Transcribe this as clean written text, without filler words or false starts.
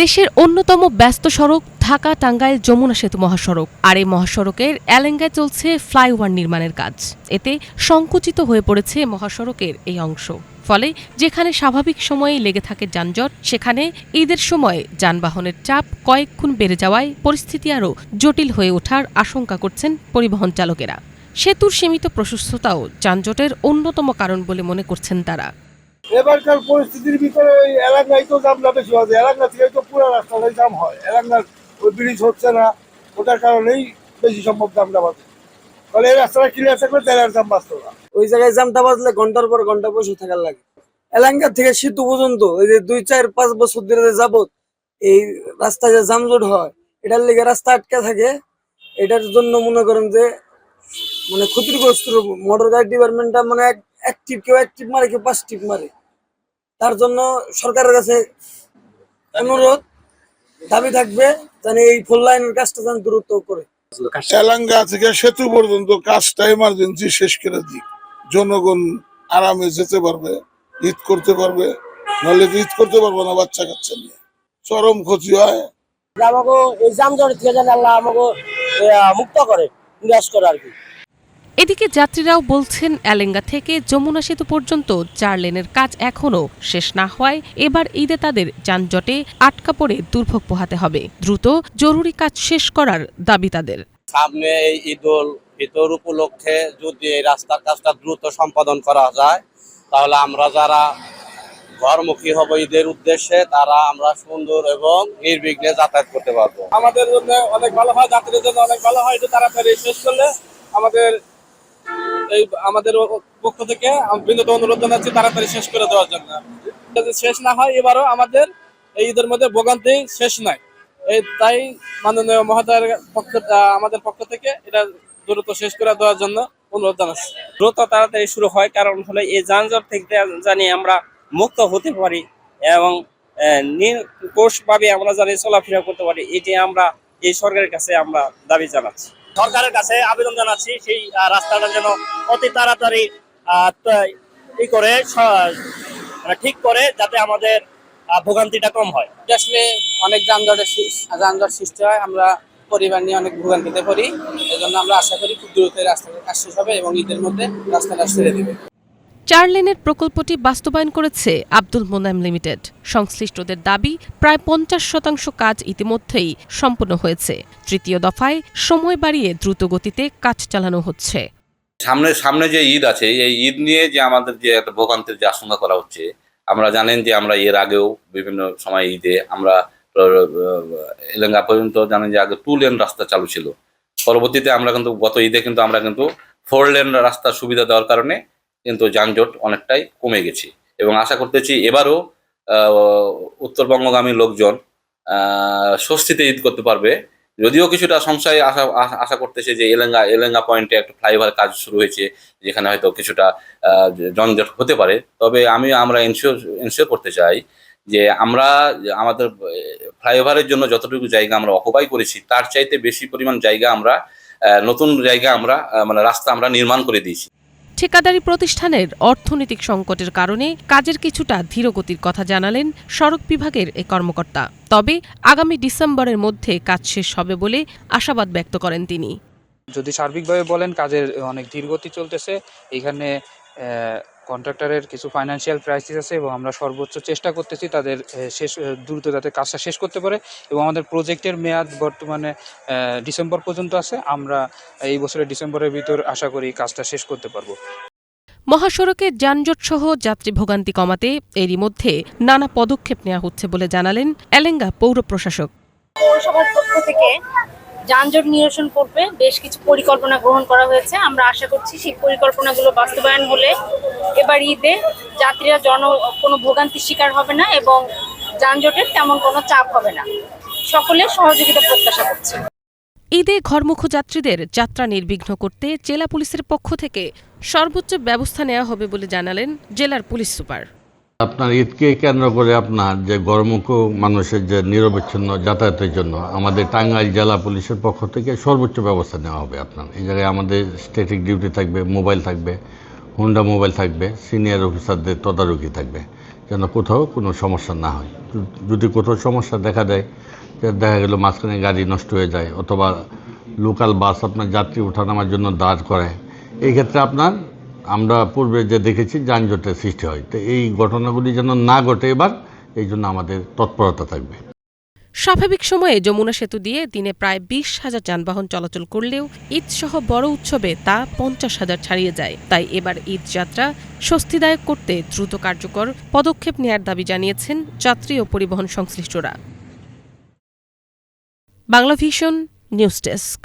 দেশের অন্যতম ব্যস্ত সড়ক ঢাকা টাঙ্গাইল যমুনা সেতু মহাসড়ক। আর এই মহাসড়কের এলেঙ্গায় চলছে ফ্লাইওভার নির্মাণের কাজ। এতে সংকুচিত হয়ে পড়েছে মহাসড়কের এই অংশ। ফলে যেখানে স্বাভাবিক সময়ে লেগে থাকে যানজট, সেখানে ঈদের সময় যানবাহনের চাপ কয়েক গুণ বেড়ে যাওয়ায় পরিস্থিতি আরও জটিল হয়ে ওঠার আশঙ্কা করছেন পরিবহন চালকেরা। সেতুর সীমিত প্রশস্ততাও যানজটের অন্যতম কারণ বলে মনে করছেন তারা। এবারকার পরিস্থিতির ভিতরে ওই এলাকায় তো জামটা বেশি হয়, এলাকা থেকে তো পুরো রাস্তাটাই জাম হয়। এলাকার ওই ব্রিজ হচ্ছে না, ওটার কারণেই বেশি সম্ভব জামটা বাজে। তাহলে এই রাস্তাটা ক্লিয়ার থাকলে তাহলে আর জাম বাঁচতো না। ওই জায়গায় জামটা বাজলে ঘন্টার পর ঘন্টা বসে থাকার লাগে। এলাঙ্গা থেকে সেতু পর্যন্ত এই যে 2-4-5 বছর ধরে যাবত এই রাস্তায় যে জামজট হয়, এটার লেগে রাস্তা আটকে থাকে। এটার জন্য মনে করেন যে মানে ক্ষতিগ্রস্ত মোটর গাড়ি ডিপার্টমেন্টটা মানে এক টিপ কেউ 1 টিপ মারে, কেউ 5 টিপ মারে। তার জন্য সরকারের কাছে অনুরোধ দাবি থাকবে যেন এই ফুল লাইনের কাজটা যেন দ্রুত করে। এলাঙ্গা থেকে সেতু পর্যন্ত কাজটা এমার্জেন্সি শেষ করে দিই, জনগণ আরামে যেতে পারবে, ঈদ করতে পারবে। নাহলে ঈদ করতে পারবে না বাচ্চা কাচ্চা নিয়ে, চরম ক্ষতি হয়। আমাকে এই জামজট থেকে যেন আল্লাহ আমাকে মুক্ত করে, নিরাশ করে আর কি। এদিকে যাত্রীরাও বলছেন, এলেঙ্গা থেকে যমুনা সেতু পর্যন্ত 4 লেনের কাজ এখনও শেষ না হওয়ায় এবার ঈদে তাদের যানজটে আটকা পড়ে দুর্ভোগ পোহাতে হবে। দ্রুত জরুরি কাজ শেষ করার দাবি তাদের। সামনে এই ঈদুল ফিতর উপলক্ষে যদি এই রাস্তার কাজটা দ্রুত সম্পাদন করা যায়, তাহলে আমরা যারা ঘরমুখী হব ঈদের উদ্দেশ্যে, তারা আমরা সুন্দর এবং নির্বিঘ্নে যাতায়াত করতে পারবো। আমাদের জন্য অনেক ভালো হয়, যাত্রীদের জন্য অনেক ভালো হয়। একটু তাড়াতাড়ি শেষ করলে আমাদের পক্ষ থেকে বিনীত অনুরোধ জানাচ্ছি তাড়াতাড়ি শেষ করে দেওয়ার জন্য। যদি শেষ না হয় এবারও আমাদের এই ঈদের মধ্যে ভোগান্তি শেষ নাই। তাই মাননীয় মহোদয়ের আমাদের পক্ষ থেকে এটা দ্রুত শেষ করে দেওয়ার জন্য অনুরোধ জানাচ্ছি। দ্রুত তাড়াতাড়ি শুরু হয়, কারণ হলো এই যানজট থেকে জানি আমরা মুক্ত হতে পারি এবং নিরঙ্কুশভাবে আমরা জানি চলাফেরা করতে পারি। এটি আমরা এই সরকারের কাছে আমরা দাবি জানাচ্ছি, সরকারের কাছে আবেদন জানাচ্ছি সেই রাস্তাটা যেন অতি তাড়াতাড়ি ঠিক করে, যাতে আমাদের ভোগান্তিটা কম হয়। আসলে অনেক যানজট সৃষ্টি হয়, আমরা পরিবার নিয়ে অনেক ভোগান্তিতে পড়ি। এই জন্য আমরা আশা করি খুব দ্রুত রাস্তাটা কাজ শেষ হবে এবং ঈদের মধ্যে রাস্তাটা ছেড়ে দেবে। 4 লেনের প্রকল্পটি বাস্তবায়ন করেছে আব্দুল মোনায়েম লিমিটেড। সংশ্লিষ্টদের দাবি, প্রায় 50% কাজ ইতিমধ্যেই সম্পন্ন হয়েছে। তৃতীয় দফায় সময় বাড়িয়ে দ্রুত গতিতে কাজ চালানো হচ্ছে। সামনে যে ঈদ আছে, এই ঈদ নিয়ে যে আমাদের যে একটা ভোগান্তির যে আশঙ্কা করা হচ্ছে, আমরা জানেন যে আমরা এর আগেও বিভিন্ন সময় ঈদে আমরা এলেঙ্গা পর্যন্ত জানেন যে আগে 2 লেন রাস্তা চালু ছিল। পরবর্তীতে আমরা কিন্তু গত ঈদে আমরা 4 লেন রাস্তার সুবিধা দেওয়ার কারণে কিন্তু যানজট অনেকটাই কমে গেছে এবং আশা করতেছি এবারও উত্তরবঙ্গগামী লোকজন স্বস্তিতে ঈদ করতে পারবে। যদিও কিছুটা সংশয় আশা করতেছে যে এলেঙ্গা পয়েন্টে একটা ফ্লাইওভার কাজ শুরু হয়েছে, যেখানে হয়তো কিছুটা যানজট হতে পারে। তবে আমরা এনশিওর করতে চাই যে আমরা আমাদের ফ্লাইওভারের জন্য যতটুকু জায়গা আমরা অকুপাই করেছি, তার চাইতে বেশি পরিমাণ জায়গা আমরা নতুন জায়গা রাস্তা আমরা নির্মাণ করে দিয়েছি। ঠিকাদারি প্রতিষ্ঠানের অর্থনৈতিক সংকটের কারণে কাজের কিছুটা ধীরগতির কথা জানালেন সড়ক বিভাগের এই কর্মকর্তা। তবে আগামী ডিসেম্বরের মধ্যে কাজ শেষ হবে বলে আশাবাদ ব্যক্ত করেন তিনি। যদি সার্বিকভাবে বলেন, কাজের অনেক ধীরগতি চলতেছে। এখানে কন্ট্রাক্টরের কিছু ফাইন্যান্সিয়াল ক্রাইসিস আছে এবং আমরা সর্বোচ্চ চেষ্টা করতেছি তাদের দ্রুত যাতে কাজটা শেষ করতে পারে। এবং আমাদের প্রজেক্টের মেয়াদ বর্তমানে ডিসেম্বর পর্যন্ত আছে। আমরা এই বছরের ডিসেম্বরের ভিতর আশা করি কাজটা শেষ করতে পারবো। মহাসড়কে যানজট সহ যাত্রী ভোগান্তি কমাতে এরই মধ্যে নানা পদক্ষেপ নেওয়া হচ্ছে বলে জানালেন এলেঙ্গা পৌর প্রশাসক। পৌরসভার পক্ষ থেকে যানজট নিরসন করবে বেশ কিছু পরিকল্পনা গ্রহণ করা হয়েছে। আমরা আশা করছি সেই পরিকল্পনাগুলো বাস্তবায়ন হলে এবার ঈদে যাত্রীরা কোনো ভোগান্তির শিকার হবে না এবং যানজটের তেমন কোনো চাপ হবে না। সকলের সহযোগিতা প্রত্যাশা করছি। ঈদে ঘরমুখ যাত্রীদের যাত্রা নির্বিঘ্ন করতে জেলা পুলিশের পক্ষ থেকে সর্বোচ্চ ব্যবস্থা নেওয়া হবে বলে জানালেন জেলার পুলিশ সুপার। আপনার ঈদকে কেন্দ্র করে আপনার যে ঘরমুখ মানুষের যে নিরবিচ্ছিন্ন যাতায়াতের জন্য আমাদের টাঙ্গাইল জেলা পুলিশের পক্ষ থেকে সর্বোচ্চ ব্যবস্থা নেওয়া হবে। আপনার এই জায়গায় আমাদের স্ট্যাটিক ডিউটি থাকবে, মোবাইল থাকবে, হুন্ডা মোবাইল থাকবে, সিনিয়র অফিসারদের তদারকি থাকবে। যেন কোথাও কোনো সমস্যা না হয়। যদি কোথাও সমস্যা দেখা দেয়, দেখা গেল মাঝখানে গাড়ি নষ্ট হয়ে যায় অথবা লোকাল বাস আপনার যাত্রী ওঠানামার জন্য দাঁড় করায়, এই ক্ষেত্রে আমরা পূর্বে যে দেখেছি যানজটের সৃষ্টি হয়। তো এই ঘটনাগুলি যেন না ঘটে এবার, এই জন্য আমাদের তৎপরতা থাকবে। স্বাভাবিক সময়ে যমুনা সেতু দিয়ে দিনে প্রায় 20,000 যানবাহন চলাচল করলেও ঈদ সহ বড় উৎসবে তা 50,000 ছাড়িয়ে যায়। তাই এবার ঈদ যাত্রা স্বস্তিদায়ক করতে দ্রুত কার্যকর পদক্ষেপ নেয়ার দাবি জানিয়েছেন যাত্রী ও পরিবহন সংশ্লিষ্টরা। Banglavision news desk.